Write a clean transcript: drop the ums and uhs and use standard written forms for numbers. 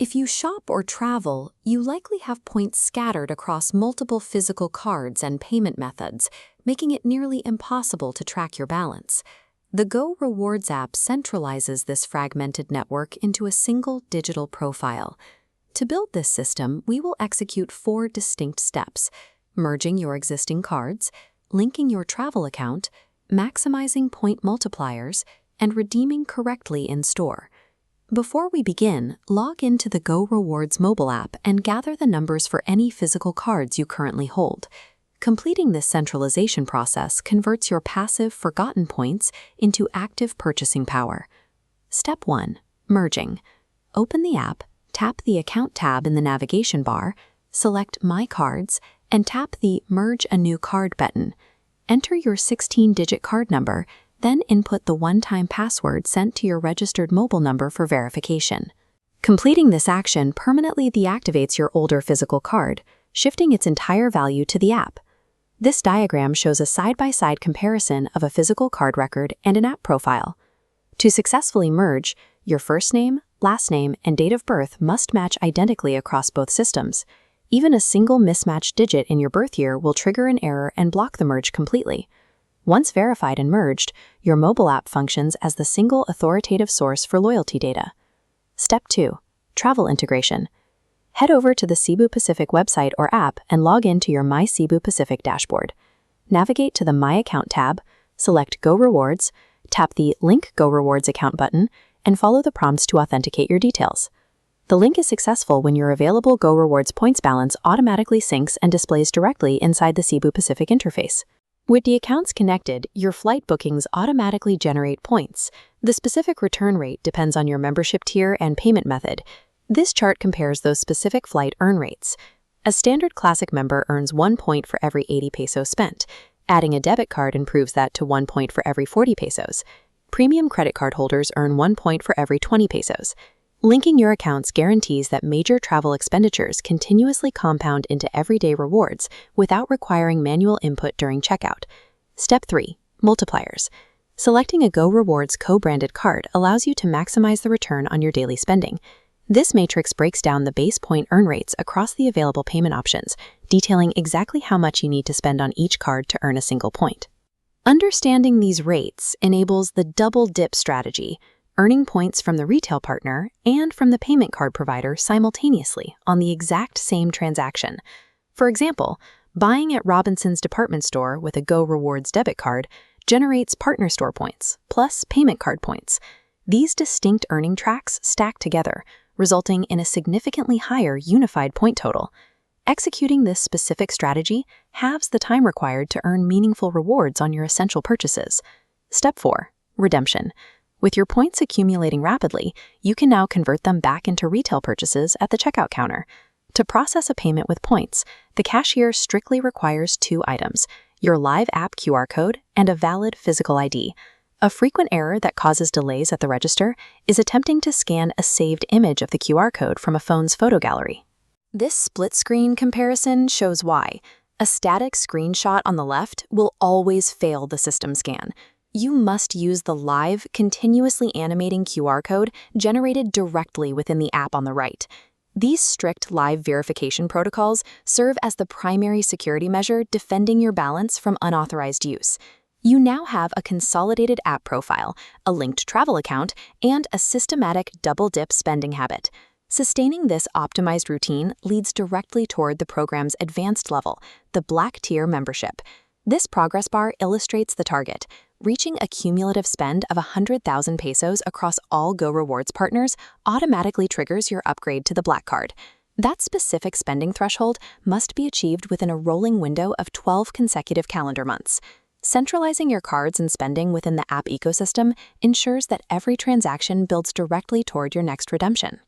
If you shop or travel, you likely have points scattered across multiple physical cards and payment methods, making it nearly impossible to track your balance. The Go Rewards app centralizes this fragmented network into a single digital profile. To build this system, we will execute 4 distinct steps: merging your existing cards, linking your travel account, maximizing point multipliers, and redeeming correctly in store. Before we begin, log into the Go Rewards mobile app and gather the numbers for any physical cards you currently hold. Completing this centralization process converts your passive forgotten points into active purchasing power. Step 1. Merging. Open the app, tap the Account tab in the navigation bar, select My Cards, and tap the Merge a New Card button. Enter your 16-digit card number, then input the one-time password sent to your registered mobile number for verification. Completing this action permanently deactivates your older physical card, shifting its entire value to the app. This diagram shows a side-by-side comparison of a physical card record and an app profile. To successfully merge, your first name, last name, and date of birth must match identically across both systems. Even a single mismatched digit in your birth year will trigger an error and block the merge completely. Once verified and merged, your mobile app functions as the single authoritative source for loyalty data. Step 2. Travel integration. Head over to the Cebu Pacific website or app and log into your My Cebu Pacific dashboard. Navigate to the My Account tab, select Go Rewards, tap the Link Go Rewards account button, and follow the prompts to authenticate your details. The link is successful when your available Go Rewards points balance automatically syncs and displays directly inside the Cebu Pacific interface. With the accounts connected, your flight bookings automatically generate points. The specific return rate depends on your membership tier and payment method. This chart compares those specific flight earn rates. A standard classic member earns 1 point for every 80 pesos spent. Adding a debit card improves that to 1 point for every 40 pesos. Premium credit card holders earn 1 point for every 20 pesos. Linking your accounts guarantees that major travel expenditures continuously compound into everyday rewards without requiring manual input during checkout. Step 3. Multipliers. Selecting a Go Rewards co-branded card allows you to maximize the return on your daily spending. This matrix breaks down the base point earn rates across the available payment options, detailing exactly how much you need to spend on each card to earn a single point. Understanding these rates enables the double dip strategy, earning points from the retail partner and from the payment card provider simultaneously on the exact same transaction. For example, buying at Robinson's department store with a Go Rewards debit card generates partner store points plus payment card points. These distinct earning tracks stack together, resulting in a significantly higher unified point total. Executing this specific strategy halves the time required to earn meaningful rewards on your essential purchases. Step 4. Redemption. With your points accumulating rapidly, you can now convert them back into retail purchases at the checkout counter. To process a payment with points, the cashier strictly requires 2 items: your live app QR code and a valid physical ID. A frequent error that causes delays at the register is attempting to scan a saved image of the QR code from a phone's photo gallery. This split-screen comparison shows why. A static screenshot on the left will always fail the system scan. You must use the live, continuously animating QR code generated directly within the app on the right. These strict live verification protocols serve as the primary security measure defending your balance from unauthorized use. You now have a consolidated app profile, a linked travel account, and a systematic double-dip spending habit. Sustaining this optimized routine leads directly toward the program's advanced level, the Black Tier membership. This progress bar illustrates the target. Reaching a cumulative spend of 100,000 pesos across all Go Rewards partners automatically triggers your upgrade to the Black Card. That specific spending threshold must be achieved within a rolling window of 12 consecutive calendar months. Centralizing your cards and spending within the app ecosystem ensures that every transaction builds directly toward your next redemption.